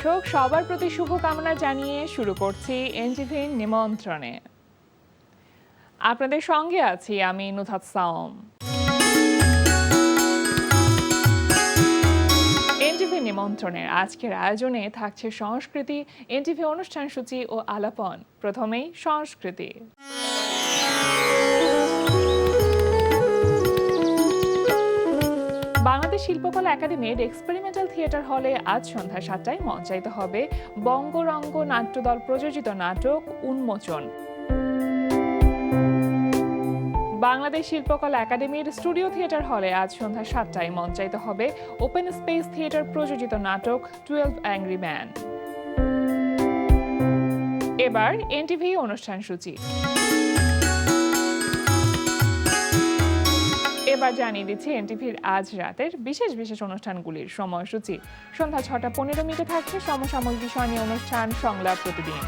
দর্শক, সবার প্রতি শুভকামনা জানিয়ে শুরু করছি এনটিভির নিমন্ত্রণে। আপনাদের সঙ্গে আছি আমি নুথাত সাওম। এনটিভি নিমন্ত্রণের আজকের আয়োজনে থাকছে সংস্কৃতি, এনটিভি অনুষ্ঠান সূচি ও আলাপন। প্রথমেই সংস্কৃতি। বাংলাদেশ শিল্পকলা একাডেমির এক্সপেরিমেন্টাল থিয়েটার হলে আজ সন্ধ্যা 7টায় মঞ্চায়িত হবে বঙ্গরঙ্গ নাট্যদল প্রযোজিত নাটক উন্মোচন। বাংলাদেশ শিল্পকলা একাডেমির স্টুডিও থিয়েটার হলে আজ সন্ধ্যা 7টায় মঞ্চায়িত হবে ওপেন স্পেস থিয়েটার প্রযোজিত নাটক 12 অ্যাংরি ম্যান। এবার এনটিভি অনুষ্ঠান সূচি। এবার জানিয়ে দিচ্ছি এনটিভির আজ রাতের বিশেষ বিশেষ অনুষ্ঠানগুলির সময়সূচি। সন্ধ্যা 6:15 থাকছে সমসাময়িক বিষয় নিয়ে অনুষ্ঠান সংলাপ প্রতিদিন।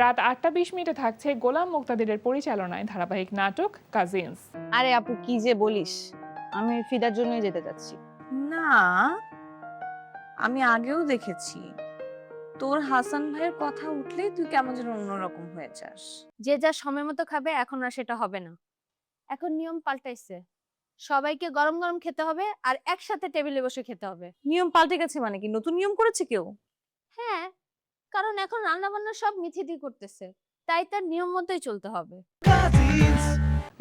রাত 8:20 থাকছে গোলাম মুক্তাদিরের পরিচালনায় ধারাবাহিক নাটক কাজিনস। আরে আপু কি যে বলিস, আমি ফিদার জন্যই যেতে চাচ্ছি। না, আমি আগেও দেখেছি তোর হাসান ভাইয়ের কথা উঠলেই তুই কেমন যেন অন্যরকম হয়ে যাস। যে যা সময় মতো খাবে, এখন আর সেটা হবে না। এখন নিয়ম পাল্টাইছে, সবাইকে গরম গরম খেতে হবে আর একসাথে টেবিলে বসে খেতে হবে। নিয়ম পাল্টে গেছে মানে কি? নতুন নিয়ম করেছে কেউ? হ্যাঁ, কারণ এখন রান্না বান্না সব মিথিদি করতেছে, তাই তার নিয়ম মতোই চলতে হবে।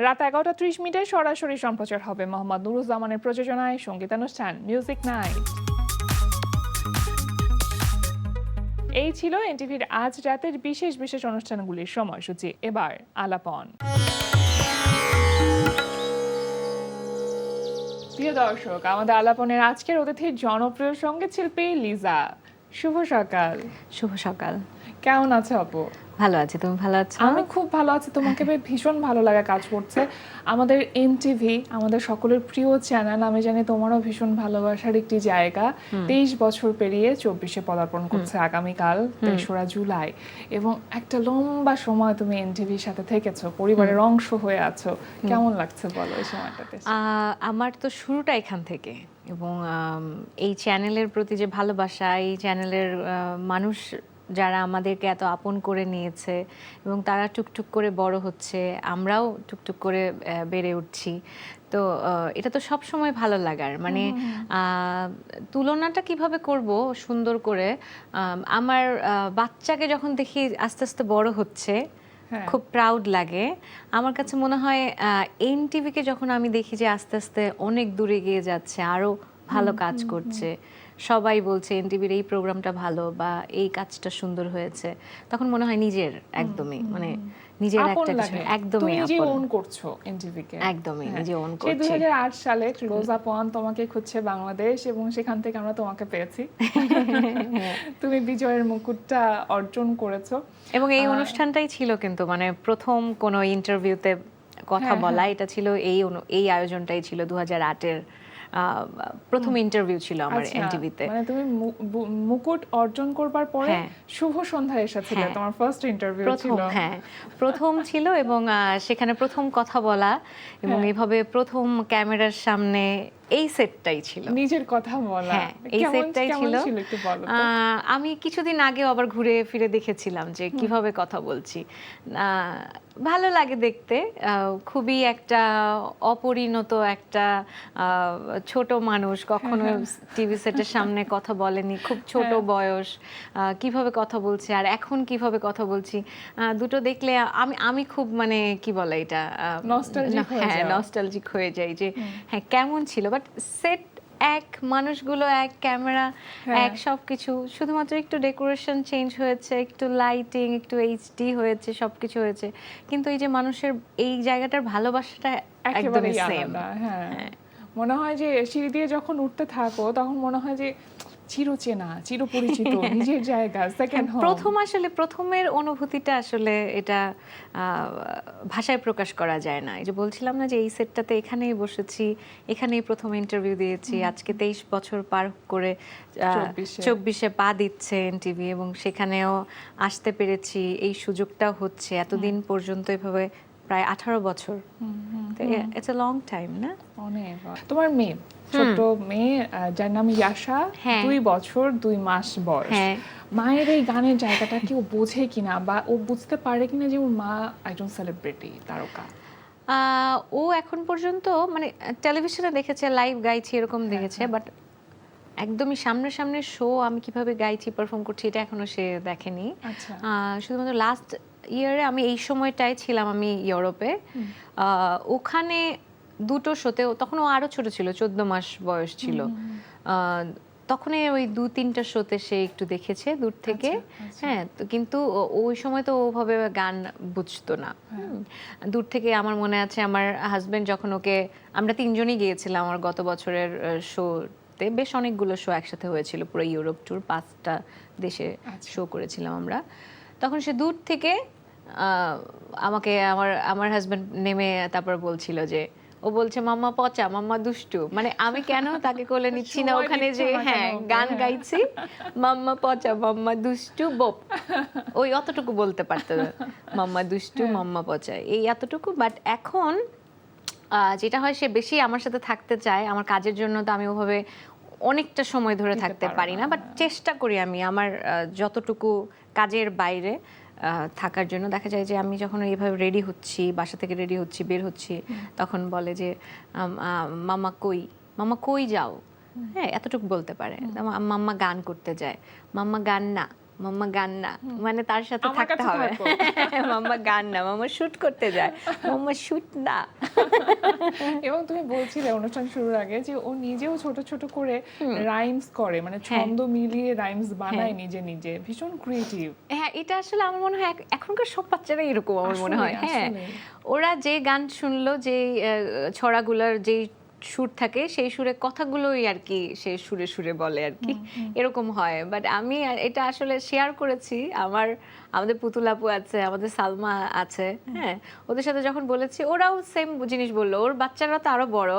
রাত 11:30 সরাসরি সম্প্রচার হবে মোহাম্মদ নুরুজ্জামানের প্রযোজনায় সঙ্গীতানুষ্ঠান মিউজিক নাইট। এই ছিল এনটিভির আজ রাতের বিশেষ বিশেষ অনুষ্ঠানগুলির সময়সূচি। এবার আলাপন। প্রিয় দর্শক, আমাদের আলাপনের আজকের অতিথি জনপ্রিয় সঙ্গীত শিল্পী লিজা। শুভ সকাল। শুভ সকাল। কেমন আছো আপু? ভালো আছি, তুমি ভালো আছো? আমি খুব ভালো আছি। তোমাকে পেয়ে ভীষণ ভালো লাগা কাজ করছে। আমাদের এনটিভি আমাদের সকলের প্রিয় চ্যানেল, আমি জানি তোমারও ভীষণ ভালোবাসার একটি জায়গা। 23 বছর পেরিয়ে 24-এ পদার্পণ করছে আগামীকাল 3রা জুলাই, এবং একটা লম্বা সময় তুমি এনটিভির সাথে থেকেছো, পরিবারের অংশ হয়ে আছো। কেমন লাগছে বলো এই সময়টাতে? আমার তো শুরুটা এখান থেকে, এবং এই চ্যানেলের প্রতি যে ভালোবাসা, এই চ্যানেলের মানুষ যারা আমাদেরকে এত আপন করে নিয়েছে এবং তারা টুকটুক করে বড় হচ্ছে, আমরাও টুকটুক করে বেড়ে উঠছি, তো এটা তো সব সময় ভালো লাগার। মানে তুলনাটা কিভাবে করব সুন্দর করে, আমার বাচ্চাকে যখন দেখি আস্তে আস্তে বড় হচ্ছে, খুব প্রাউড লাগে। আমার কাছে মনে হয় এনটিভিকে যখন আমি দেখি যে আস্তে আস্তে অনেক দূরে এগিয়ে যাচ্ছে, আরো ভালো কাজ করছে, সবাই বলছে এনটিভির এই প্রোগ্রামটা ভালো বা এই কাজটা সুন্দর হয়েছে, তখন মনে হয় নিজের একদমই মানে নিজের একটা কিছু একদমই নিজে ওন করছো এনটিভিকে। একদমই নিজে ওন করছি। 2008 সালে ক্লোজ আপ ওয়ান তোমাকে খুঁজছে বাংলাদেশ, এবং সেখান থেকে আমরা তোমাকে পেয়েছি। তুমি বিজয়ের মুকুটটা অর্জন করেছো, এবং এই অনুষ্ঠানটাই ছিল কিন্তু মানে প্রথম কোনো ইন্টারভিউতে কথা বলা, এটা ছিল এই আয়োজনটাই ছিল 2008-এর প্রথম ইন্টারভিউ ছিল আমার এনটিভিতে। মানে তুমি মুকুট অর্জন করবার পরে শুভ সন্ধ্যা এসেছিল, তোমার ফার্স্ট ইন্টারভিউ ছিল। প্রথম ছিল, এবং সেখানে প্রথম কথা বলা, এবং এইভাবে প্রথম ক্যামেরার সামনে এই সেটটাই ছিল, নিজের কথা বলা। এই সেটটাই ছিল। একটু বলো। আমি কিছুদিন আগে আবার ঘুরে ফিরে দেখেছিলাম যে কিভাবে কথা বলছি। ভালো লাগে দেখতে। খুবই একটা অপরিণত একটা ছোট মানুষ, কখনো টিভি সেটের সামনে কথা বলেনি, খুব ছোট বয়স, কিভাবে কথা বলছে আর এখন কিভাবে কথা বলছি, দুটো দেখলে আমি খুব মানে কি বলে এটা, নস্টালজিক হয়ে যাই যে হ্যাঁ কেমন ছিল। বাট সেট এক, মানুষগুলো এক, ক্যামেরা এক, সবকিছু, শুধুমাত্র একটু ডেকোরেশন চেঞ্জ হয়েছে, একটু লাইটিং, একটু এইচডি হয়েছে, সবকিছু হয়েছে, কিন্তু এই যে মানুষের এই জায়গাটার ভালোবাসাটা একদমই সেম। হ্যাঁ, মনে হয় যে সিঁড়ি দিয়ে যখন উঠতে থাকো তখন মনে হয় যে চিরচেনা, চিরপরিচিত, নিজের জায়গা, সেকেন্ড হোম। আসলে প্রথমের অনুভূতিটা আসলে এটা ভাষায় প্রকাশ করা যায় না। এই যে বলছিলাম না যে এই সেটটাতে এখানেই বসেছি, এখানেই প্রথম ইন্টারভিউ দিয়েছি, আজকে 23 বছর পার করে 24-এ পা দিচ্ছে এনটিভি, এবং সেখানেও আসতে পেরেছি, এই সুযোগটাও হচ্ছে। এতদিন পর্যন্ত এভাবে প্রায় 18 বছর। ইটস এ লং টাইম না? অনেক। তোমার মেয়ে, ছোট মেয়ে, যার নাম ইয়াশা, হ্যাঁ। 2 বছর 2 মাস বয়স। হ্যাঁ। মায়ের এই গানের জায়গাটা কি ও বোঝে কিনা, বা ও বুঝতে পারে কিনা যে ওর মা একজন সেলিব্রিটি তারকা? ও এখন পর্যন্ত মানে টেলিভিশনে দেখেছে, লাইভ গাইছি এরকম দেখেছে, বাট একদমই সামনে শো আমি কিভাবে গাইছি, পারফর্ম করছি এটা এখনো সে দেখেনি। আচ্ছা। শুধুমাত্র লাস্ট ইয়ারে আমি এই সময়টাই ছিলাম আমি ইউরোপে, ওখানে 2টো শোতে, তখন ও আরো ছোট ছিল, 14 মাস বয়স ছিল, তখনই ওই 2-3টা শোতে সে একটু দেখেছে দূর থেকে। হ্যাঁ, তো কিন্তু ওই সময় তো ওভাবে গান বুঝতো না। দূর থেকে আমার মনে আছে আমার হাজবেন্ড যখন ওকে, আমরা 3জনই গিয়েছিলাম আমার গত বছরের শোতে, বেশ অনেকগুলো শো একসাথে হয়েছিল, পুরো ইউরোপ ট্যুর 5টা দেশে শো করেছিলাম আমরা। তখন সে দূর থেকে আমাকে আমার হাজবেন্ড নেমে তারপর বলছিল যে, ও বলছে মাম্মা পচা, মাম্মা দুষ্টু, মানে আমি কেন তাকে কোলে নিচ্ছি না ওখানে যে হ্যাঁ গান গাইছি, মাম্মা পচা, মাম্মা দুষ্টু বোপ, ওই অতটুকু বলতে পারতো, মাম্মা দুষ্টু, মাম্মা পচা, এই এতটুকু। বাট এখন যেটা হয়, সে বেশি আমার সাথে থাকতে চায়, আমার কাজের জন্য তো আমি ওভাবে অনেকটা সময় ধরে থাকতে পারি না, বাট চেষ্টা করি আমি আমার যতটুকু কাজের বাইরে থাকার জন্য। দেখা যায় যে আমি যখন এইভাবে রেডি হচ্ছি, বাসা থেকে রেডি হচ্ছি, বের হচ্ছি, তখন বলে যে মাম্মা কই, মাম্মা কই যাও, হ্যাঁ এতটুকু বলতে পারে। মাম্মা গান করতে যায়, মাম্মা গান না, মাম্মা গান না, মানে তার সাথে থাকতে হবে। মাম্মা গান না, মাম্মা শুট করতে যায়, মাম্মা শুট না। এবং তুমি বলছিলে অনুষ্ঠান শুরুর আগে যে ও নিজেও ছোট ছোট করে রাইমস করে, মানে ছন্দ মিলিয়ে রাইমস বানায় নিজে নিজে, ভীষণ ক্রিয়েটিভ। হ্যাঁ, এটা আসলে আমার মনে হয় এখনকার সব বাচ্চারা এরকম, আমার মনে হয়। হ্যাঁ, ওরা যে গান শুনলো, যে ছড়াগুলোর যে সুর থাকে, সেই সুরে কথাগুলোই আর কি সে সুরে সুরে বলে আর কি, এরকম হয়। বাট আমি এটা আসলে শেয়ার করেছি, আমাদের পুতুল আপু আছে, আমাদের সালমা আছে, হ্যাঁ, ওদের সাথে যখন বলেছি ওরাও সেম জিনিস বললো, ওর বাচ্চারা তো আরো বড়,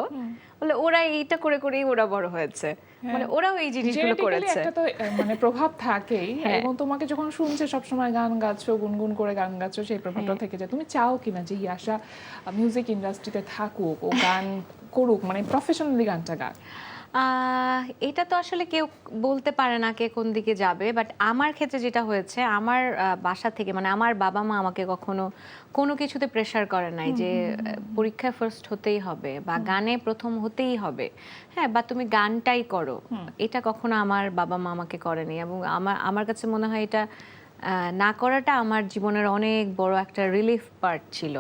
বলে ওরা এইটা করে করেই ওরা বড় হয়েছে, মানে ওরাও এই জিনিসগুলো করেছে। একটা তো মানে প্রভাব থাকেই, এবং তোমাকে যখন শুনছে সবসময় গান গাচ্ছো, গুনগুন করে গান গাচ্ছো, সেই প্রভাবটা থেকে যায়। তুমি চাও কিনা যে ইয়াশা মিউজিক ইন্ডাস্ট্রিতে থাকুক, ও গান করুক, মানে প্রফেশনালি গানটা গাক? এটা তো আসলে কেউ বলতে পারে না কে কোন দিকে যাবে, বাট আমার ক্ষেত্রে যেটা হয়েছে, আমার বাসা থেকে, মানে আমার বাবা মা আমাকে কখনো কোনো কিছুতে প্রেশার করে নাই যে পরীক্ষায় ফার্স্ট হতেই হবে বা গানে প্রথম হতেই হবে, হ্যাঁ, বা তুমি গানটাই করো, এটা কখনো আমার বাবা মা আমাকে করেনি। এবং আমার কাছে মনে হয় এটা না করাটা আমার জীবনের অনেক বড় একটা রিলিফ পার্ট ছিল।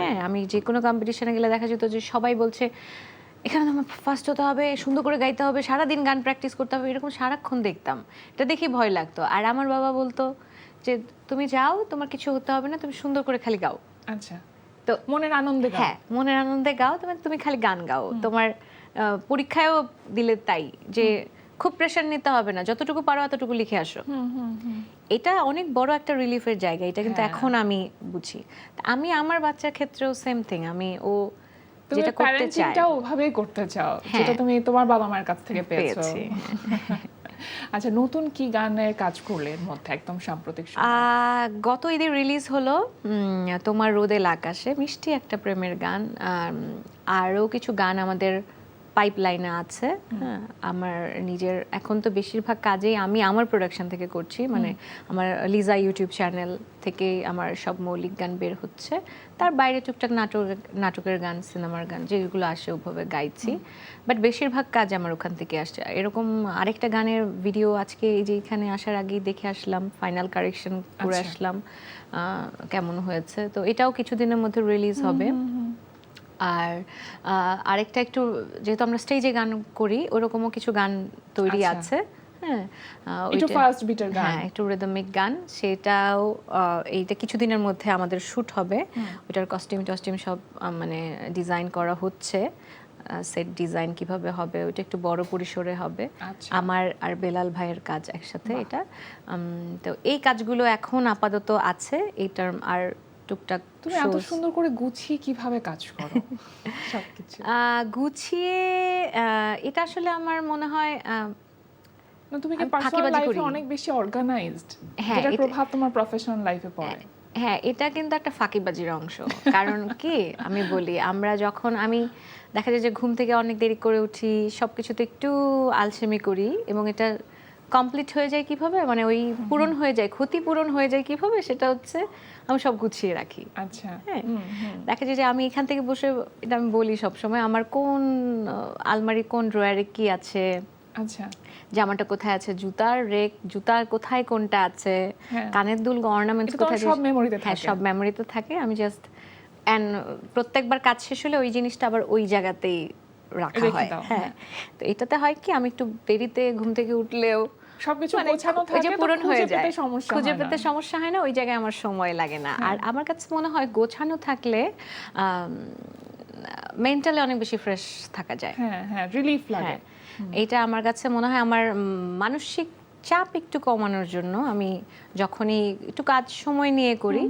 হ্যাঁ, আমি যে কোনো কম্পিটিশনে গেলে দেখা যেত যে সবাই বলছে এখানে আমার ফার্স্ট হতে হবে, সুন্দর করে গাইতে হবে, সারাদিন গান প্র্যাকটিস করতে হবে, এরকম সারাক্ষণ দেখতাম, এটা দেখে ভয় লাগতো। আর আমার বাবা বলতো যে তুমি যাও, তোমার কিছু হতে হবে না, তুমি সুন্দর করে খালি গাও। আচ্ছা, তো মনের আনন্দে গাও। হ্যাঁ, মনের আনন্দে গাও, তুমি খালি গান গাও। তোমার পরীক্ষায়ও দিলে তাই, যে খুব প্রেশার নিতে হবে না, যতটুকু পারো এতটুকু লিখে আসো। এটা অনেক বড় একটা রিলিফের জায়গা, এটা কিন্তু এখন আমি বুঝি। আমি আমার বাচ্চার ক্ষেত্রেও সেম থিং, আমি ও যেটা করতে চাই ওভাবেই করতে চাও, যেটা তুমি তোমার বাবা মায়ের কাছ থেকে পেয়েছো। আচ্ছা, নতুন কি গানের কাজ করলে এর মধ্যে একদম সাম্প্রতিক? গত ঈদে রিলিজ হলো তোমার রোদেল আকাশে, মিষ্টি একটা প্রেমের গান। আরও কিছু গান আমাদের পাইপলাইনে আছে। হ্যাঁ, আমার নিজের এখন তো বেশিরভাগ কাজেই আমি আমার প্রোডাকশন থেকে করছি, মানে আমার লিজা ইউটিউব চ্যানেল থেকে আমার সব মৌলিক গান বের হচ্ছে, তার বাইরে টুকটাক নাটকের গান, সিনেমার গান যেগুলো আসে ওভাবে গাইছি, বাট বেশিরভাগ কাজ আমার ওখান থেকে আসছে। এরকম আরেকটা গানের ভিডিও আজকে এই যে এখানে আসার আগেই দেখে আসলাম, ফাইনাল কারেকশন করে আসলাম, কেমন হয়েছে। তো এটাও কিছুদিনের মধ্যে রিলিজ হবে। আর আরেকটা একটু, যেহেতু আমরা স্টেজে গান করি, ওরকমও কিছু গান তৈরি আছে। হ্যাঁ, একটু ফাস্ট বিটের গান, হ্যাঁ, একটু রিদমিক গান, সেটাও এইটা কিছুদিনের মধ্যে আমাদের শুট হবে। ওটার কস্টিউম সব মানে ডিজাইন করা হচ্ছে, সেট ডিজাইন কিভাবে হবে, ওটা একটু বড় পরিসরে হবে। আমার আর বেলাল ভাইয়ের কাজ একসাথে এটা। তো এই কাজগুলো এখন আপাতত আছে। এইটার আর টুকটাক। তুমি এত সুন্দর করে গুছিয়ে কিভাবে কাজ করো সবকিছু? গুছিয়ে এটা আসলে আমার মনে হয় না, তুমি কি পার্সোনাল লাইফে অনেক বেশি অর্গানাইজড, যেটার প্রভাব তোমার প্রফেশনাল লাইফে পড়ে? হ্যাঁ, এটা কিন্তু একটা ফাঁকিবাজির অংশ। কারণ কি আমি বলি, আমি দেখা যায় যে ঘুম থেকে অনেক দেরি করে উঠি, সবকিছুতে একটু আলসেমি করি এবং এটা কমপ্লিট হয়ে যায় কিভাবে, মানে ওই পূরণ হয়ে যায়, ক্ষতিপূরণ হয়ে যায় কিভাবে, সেটা হচ্ছে আমি সব গুছিয়ে রাখি। আচ্ছা। হ্যাঁ, হুম, হুম। দেখা যায় যে আমি এখান থেকে বসে, এটা আমি বলি সবসময়, আমার কোন আলমারি কোন ড্রয়ারে কি আছে, আচ্ছা। জামাটা কোথায় আছে, জুতার কোথায় কোনটা আছে, হ্যাঁ। কানের দুল অর্নামেন্টস এটা তো কোথায়, সব মেমোরিতে হ্যাঁ থাকে। সব মেমোরিতে থাকে। আমি জাস্ট প্রত্যেকবার কাজ শেষ হলে ওই জিনিসটা আবার ওই জায়গাতেই রাখা রেখে হয়। দাও, হ্যাঁ, হ্যাঁ। তো এটাতে হয় কি, আমি একটু দেরিতে ঘুম থেকে উঠলেও সবকিছু মানে গোছানো ওই যে থাকে তো পূরণ হয়ে খুঁজে যায়, পেতে সমস্যা খুঁজে হয় না। পেতে সমস্যা হয় না, ওই জায়গায় আমার সময় লাগে না। আর হ্যাঁ। আমার কাছে মনে হয় গোছানো থাকলে মেন্টালি অনেক বেশি ফ্রেশ থাকা যায়। হ্যাঁ, হ্যাঁ, রিলিফ লাগে। হ্যাঁ, এটা আমার কাছে মনে হয় আমার মানসিক চাপ একটু কমানোর জন্য আমি যখনই একটু কাজ সময় নিয়ে করি,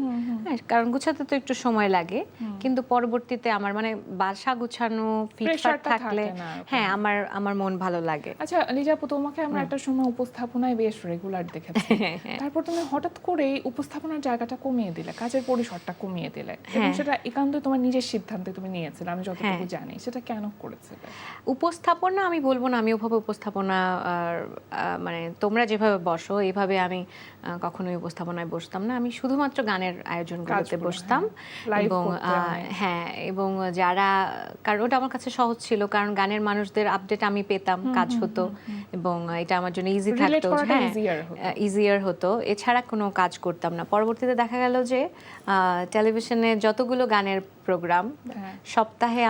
হ্যাঁ, কারণ গুছাতে তো একটু সময় লাগে, কিন্তু পরবর্তীতে আমার মানে বাসা গুছানো ফিটফাট প্রেশারটা থাকলে, থাকে না ওরকম। হ্যাঁ, আমার মন ভালো লাগে। আচ্ছা লিজা আপু, তোমাকে আমরা একটা সময় উপস্থাপনায় বেশ রেগুলার দেখেছি। তারপর তুমি হঠাৎ করেই উপস্থাপনার জায়গাটা কমিয়ে দিলে, কাজের পরিসরটা কমিয়ে দিলে, এবং হ্যাঁ। সেটা একান্তই তোমার নিজের সিদ্ধান্তে তুমি নিয়েছিলে, আমি যতটুকু হ্যাঁ। জানি। সেটা কেন করেছিলে? উপস্থাপনা আমি বলবো না, আমি ওভাবে উপস্থাপনা মানে তোমরা যেভাবে বসো এইভাবে আমি কখনোই উপস্থাপনায় বসতাম না। আমি শুধুমাত্র গানের আয়োজনগুলোতে কাজগুলো, বসতাম, হ্যাঁ। Live এবং করতে অনেক। হ্যাঁ, এবং যারা, কারণ ওটা আমার কাছে সহজ ছিল, কারণ গানের মানুষদের আপডেট আমি পেতাম, কাজ হতো, এবং এটা আমার জন্য ইজি Relate থাকতো। করাটা হ্যাঁ, easier হতো। ইজিয়ার হতো। এছাড়া কোনো কাজ করতাম না। পরবর্তীতে দেখা গেল যে টেলিভিশনে যতগুলো গানের প্রোগ্রাম, হ্যাঁ। সপ্তাহে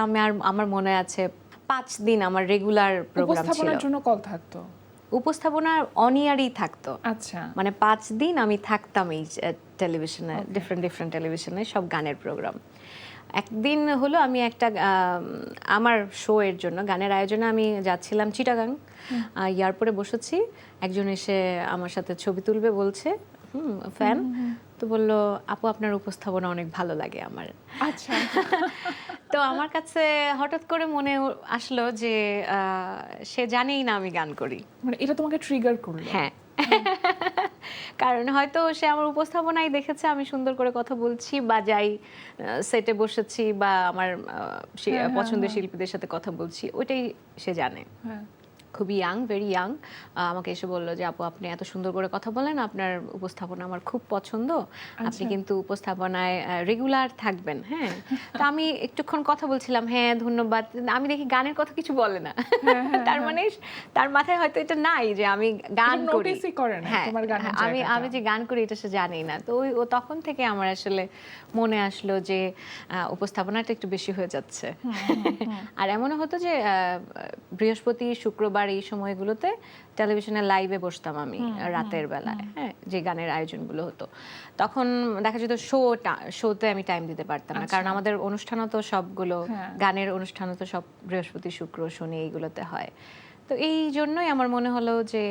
আমার মনে আছে 5 দিন আমার রেগুলার প্রোগ্রাম ছিল। উপস্থাপনার জন্য কল থাকতো? উপস্থাপনার অনিয়ারই থাকতো। আচ্ছা। মানে 5 দিন আমি থাকতাম এই টেলিভিশনে, ডিফারেন্ট টেলিভিশনে সব গানের প্রোগ্রাম। একদিন হলো আমি একটা আমার শো এর জন্য গানের আয়োজনে আমি যাচ্ছিলাম চিটাগাং, এয়ারপোর্টে বসেছি, একজন এসে আমার সাথে ছবি তুলবে বলছে, ফ্যান, তো বলল, আপু আপনার উপস্থাপনা অনেক ভালো লাগে আমার। আচ্ছা। তো আমার কাছে হঠাৎ করে মনে আসলো যে সে জানেই না আমি গান করি। মানে এটা তোমাকে ট্রিগার করলো? হ্যাঁ, কারণ হয়তো সে আমার উপস্থাপনায় দেখেছে আমি সুন্দর করে কথা বলছি, বা যাই সেটে বসেছি, বা আমার পছন্দের শিল্পীদের সাথে কথা বলছি, ওইটাই সে জানে। হ্যাঁ। খুবই ইয়াং, ভেরি ইয়াং, আমাকে এসে বললো যে আপু আপনি এত সুন্দর করে কথা বলেন, আপনার উপস্থাপনা আমার খুব পছন্দ, আপনি কিন্তু উপস্থাপনায় রেগুলার থাকবেন। হ্যাঁ, তো আমি একটুক্ষণ কথা বলছিলাম, হ্যাঁ ধন্যবাদ, আমি দেখি গানের কথা কিছু বলে না। তার মানে তার মাথায় হয়তো এটা নাই যে আমি গান করি। নোটিসই করে না হ্যাঁ, তোমার গানের আমি জায়গাটা। যে গান করি এটা সে জানেই না। তো ও তখন থেকে আমার আসলে মনে আসলো যে উপস্থাপনাটা একটু বেশি হয়ে যাচ্ছে। আর এমনও হতো যে বৃহস্পতি শুক্রবার এই সময়গুলোতে টেলিভিশনে লাইভে বসতাম আমি রাতের বেলায়, হ্যাঁ, যে গানের আয়োজনগুলো হতো, তখন দেখা যেত শোতে আমি টাইম দিতে পারতাম না, কারণ আমাদের অনুষ্ঠানও তো সবগুলো, গানের অনুষ্ঠানও তো সব বৃহস্পতি শুক্র শনি এইগুলোতে হয়। তো এই জন্যই আমার মনে হলো যে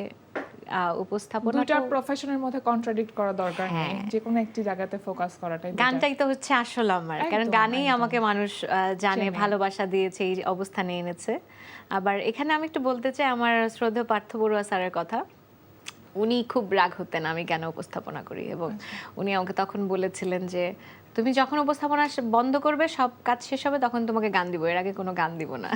উপস্থাপনা, দুইটা প্রফেশনের মধ্যে কন্ট্রাডিক্ট করা দরকার নেই, হ্যাঁ। যে কোনো একটি জায়গাতে ফোকাস করাটাই better। গানটাই তো হচ্ছে আসল আমার, কারণ একদম, গানেই একদম। আমাকে মানুষ জানে, চেনে। ভালোবাসা দিয়েছে, এই অবস্থানে এনেছে। আবার এখানে আমি একটু বলতে চাই আমার শ্রদ্ধেয় পার্থ বড়ুয়া স্যারের কথা। উনি খুব রাগ হতেন আমি কেন উপস্থাপনা করি, এবং উনি আমাকে তখন বলেছিলেন যে তুমি যখন উপস্থাপনা বন্ধ করবে, সব কাজ শেষ হবে, তখন তোমাকে গান দিব, এর আগে কোনো গান দিব না।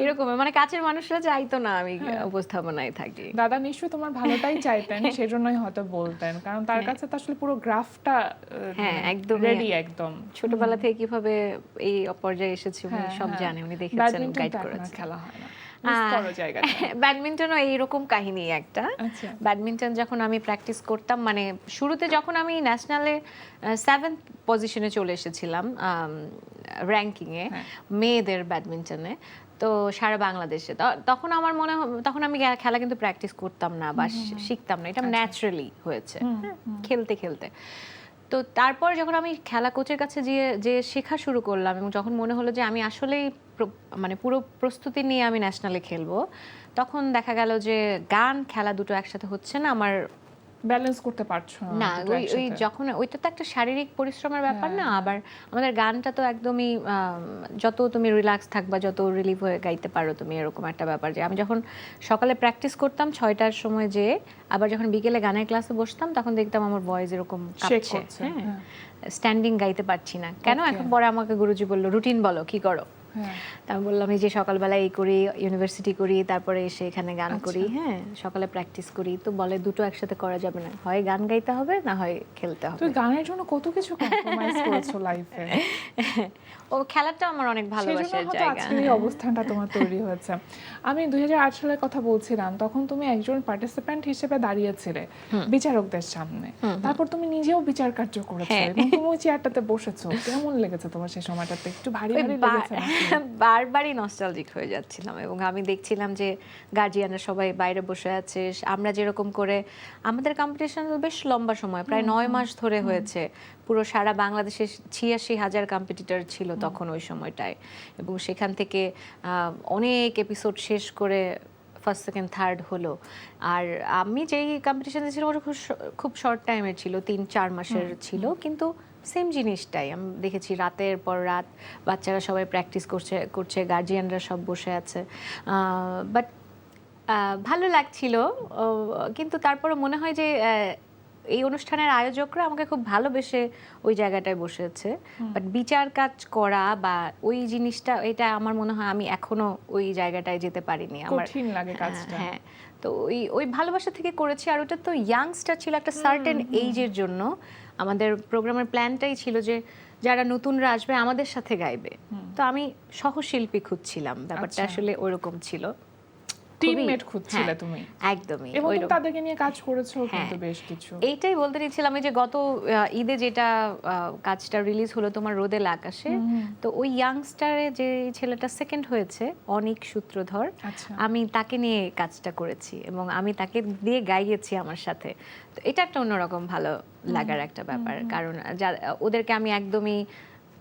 এইরকম মানে কাছের মানুষরা চাইতো না আমি উপস্থাপনায় থাকি। দাদা নিশ্চয়ই তোমার ভালোটাই চাইতেন, সেজন্যই হয়তো বলতেন, কারণ তার কাছে তো আসলে পুরো গ্রাফটা হ্যাঁ, একদম রেডি, একদম ছোটবেলা থেকে কিভাবে এই পর্যায়ে এসেছি উনি সব জানে, উনি দেখেছেন, গাইড করেছেন। খেলা হয় না, মিস করো জায়গাটা। ব্যাডমিন্টনও এইরকম কাহিনী একটা। আচ্ছা। ব্যাডমিন্টন যখন আমি প্র্যাকটিস করতাম, মানে শুরুতে যখন আমি ন্যাশনালে 7th পজিশনে চলে এসেছিলাম র্যাঙ্কিংয়ে মেয়েদের ব্যাডমিন্টনে, তো সারা বাংলাদেশে, তখন আমার তখন আমি খেলা কিন্তু প্র্যাকটিস করতাম না বা শিখতাম না, এটা ন্যাচারালি হয়েছে খেলতে খেলতে। তো তারপর যখন আমি খেলা কোচের কাছে যে শেখা শুরু করলাম, এবং যখন মনে হলো যে আমি আসলেই মানে পুরো প্রস্তুতি নিয়ে আমি ন্যাশনালে খেলবো, তখন দেখা গেল যে গান খেলা দুটো একসাথে হচ্ছে না, আমার ব্যালেন্স করতে পারছো না দুটো ওই ওই একসাথে? যখন ওইটা তো একটা শারীরিক পরিশ্রমের ব্যাপার না, হ্যাঁ। আবার আমাদের গানটা তো একদমই যত তুমি রিল্যাক্স থাকবা, যত রিলিফ হয়ে গাইতে পারো তুমি, এরকম একটা ব্যাপার। যে আমি যখন সকালে প্র্যাকটিস করতাম 6টার সময়, যে আবার যখন বিকেলে গানের ক্লাসে বসতাম তখন দেখতাম আমার ভয়েস এরকম শেক কাঁপছে, করছে, হ্যাঁ, হ্যাঁ। স্ট্যান্ডিং গাইতে পারছি না কেন। Okay. এখন পরে আমাকে গুরুজি বললো রুটিন বলো কি করো। হ্যাঁ। তা আমি বললাম এই যে সকালবেলা এই করি, ইউনিভার্সিটি করি, তারপরে এসে এখানে গান করি, আচ্ছা। হ্যাঁ সকালে প্র্যাকটিস করি। তো বলে দুটো একসাথে করা যাবে না, হয় গান গাইতে হবে না হয় খেলতে হবে। তুই গানের জন্য কত কিছু কম্প্রোমাইজ করেছো লাইফে, ও খেলাটা আমার অনেক ভালোবাসার সেজন্য হয়তো জায়গা। আজকের এই অবস্থানটা তোমার তৈরি হয়েছে। আমি 2008 সালের কথা বলছিলাম, তখন তুমি একজন পার্টিসিপেন্ট হিসেবে দাঁড়িয়েছিলে বিচারকদের সামনে, তারপর তুমি নিজেও বিচার কার্য করেছো হ্যাঁ। এবং তুমি ওই চেয়ারটাতে বসেছো। কেমন লেগেছে তোমার সেই সময়টাতে? একটু ভারী ওই ভারী লেগেছে নাকি? বারবারই নস্টালজিক হয়ে যাচ্ছিলাম, এবং আমি দেখছিলাম যে গার্জিয়ানরা সবাই বাইরে বসে আছে। আমরা যেরকম করে আমাদের কম্পিটিশন বেশ লম্বা সময়, প্রায় 9 মাস ধরে হয়েছে। পুরো সারা বাংলাদেশে 86,000 কম্পিটিটর ছিল তখন ওই সময়টায়, এবং সেখান থেকে অনেক এপিসোড শেষ করে ফার্স্ট সেকেন্ড থার্ড হলো। আর আমি যেই কম্পিটিশনে ছিলাম ওটা খুব শর্ট টাইমের ছিল, 3-4 মাসের ছিল, কিন্তু সেম জিনিসটাই আমি দেখেছি। রাতের পর রাত বাচ্চারা সবাই প্র্যাকটিস করছে, গার্জিয়ানরা সব বসে আছে। বাট ভালো লাগছিল, কিন্তু তারপরে মনে হয় যে এই অনুষ্ঠানের আয়োজকরা আমাকে খুব ভালোবেসে ওই জায়গাটায় বসেছে। বাট বিচার কাজ করা বা ওই জিনিসটা, এটা আমার মনে হয় আমি এখনো ওই জায়গাটায় যেতে পারিনি। আমার কঠিন লাগে কাজটা। হ্যাঁ, তো ওই ভালোবাসা থেকে করেছি। আর ওটা তো ইয়াংস্টার ছিল, একটা সার্টেন এইজের জন্য। আমাদের প্রোগ্রামের প্ল্যানটাই ছিল যে যারা নতুনরা আসবে আমাদের সাথে গাইবে। তো আমি সহশিল্পী খুঁজছিলাম, ব্যাপারটা আচ্ছা। আসলে ওরকম ছিল। টিমমেট খুঁজছিলে হ্যাঁ, তুমি, একদমই এবং তুমি ওইরকম। তাদেরকে নিয়ে কাজ করেছো কিন্তু হ্যাঁ। বেশ কিছু। এইটাই বলতে নিচ্ছিলাম, এই যে গত ঈদে যেটা কাজটা রিলিজ হলো তোমার রোদেল আকাশে, তো ওই ইয়াংস্টারে যে ছেলেটা সেকেন্ড হয়েছে অনিক সূত্রধর, আচ্ছা। আমি তাকে নিয়ে কাজটা করেছি এবং আমি তাকে দিয়ে গাইয়েছি আমার সাথে। তো এটা একটা অন্যরকম ভালো লাগার একটা ব্যাপার, কারণ ওদেরকে আমি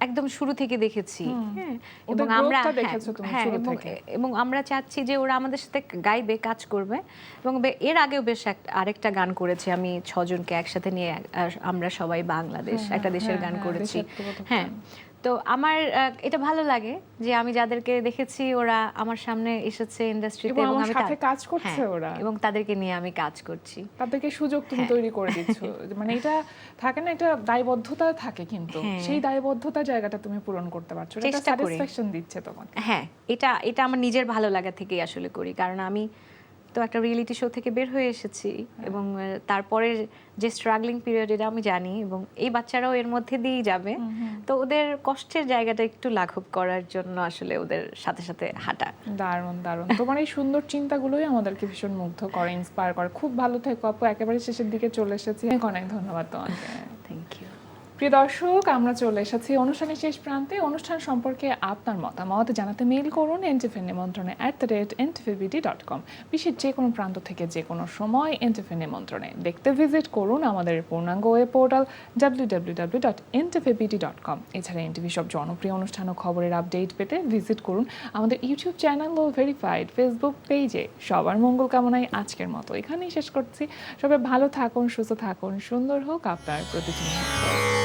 একদম শুরু থেকে দেখেছি, হ্যাঁ, ওদের এবং আমরা growth-টা দেখেছো তুমি শুরু থেকে। এবং আমরা চাচ্ছি যে ওরা আমাদের সাথে গাইবে, কাজ করবে। এবং এর আগেও বেশ আরেকটা গান করেছি আমি 6 জনকে একসাথে নিয়ে, আমরা সবাই বাংলাদেশ, একটা দেশের গান করেছি। হ্যাঁ, তো আমার এটা ভালো লাগে যে আমি যাদেরকে দেখেছি ওরা আমার সামনে এসেছে ইন্ডাস্ট্রিতে, এবং এবং আমার আমি সাথে কাজ করছে হ্যাঁ, ওরা, এবং তাদেরকে নিয়ে আমি কাজ করছি। তাদেরকে সুযোগ তুমি হ্যাঁ। তৈরি করে দিচ্ছ। মানে এটা থাকে না, এটা দায়বদ্ধতা থাকে, কিন্তু হ্যাঁ। সেই দায়বদ্ধতার জায়গাটা তুমি পূরণ করতে পারছো, এটা চেষ্টা করি। স্যাটিসফ্যাকশন দিচ্ছে তোমাকে। হ্যাঁ, এটা আমার নিজের ভালো লাগা থেকেই আসলে করি, কারণ আমি তো একটা রিয়েলিটি শো থেকে বের হয়ে এসেছি, এবং তারপরে যে স্ট্রাগলিং পিরিয়ড এটা আমি জানি, এবং এই বাচ্চারাও এর মধ্যে দিয়েই যাবে। তো ওদের কষ্টের জায়গাটা একটু লাঘব করার জন্য আসলে ওদের সাথে সাথে হাঁটা। দারুণ দারুণ, তোমার এই সুন্দর চিন্তাগুলোই আমাদেরকে ভীষণ মুগ্ধ করে, ইন্সপায়ার করে। খুব ভালো থেকো আপু, একেবারে শেষের দিকে চলে এসেছি, অনেক অনেক ধন্যবাদ তোমাকে। Thank you. প্রিয় দর্শক, আমরা চলে এসেছি অনুষ্ঠানের শেষ প্রান্তে। অনুষ্ঠান সম্পর্কে আপনার মতামত জানাতে মেইল করুন এনটিভি নিমন্ত্রণে @ntvbd.com। বিশ্বের যে কোনো প্রান্ত থেকে যে কোনো সময় এনটিভি নিমন্ত্রণে দেখতে ভিজিট করুন আমাদের পূর্ণাঙ্গ ওয়েব পোর্টাল www.ntvbd.com। এছাড়া এনটিভি সব জনপ্রিয় অনুষ্ঠান ও খবরের আপডেট পেতে ভিজিট করুন আমাদের ইউটিউব চ্যানেল ও ভেরিফাইড ফেসবুক পেজে। সবার মঙ্গল কামনায় আজকের মতো এখানেই শেষ করছি। সবাই ভালো থাকুন, সুস্থ থাকুন, সুন্দর হোক আপনার প্রতিটি মুহূর্ত।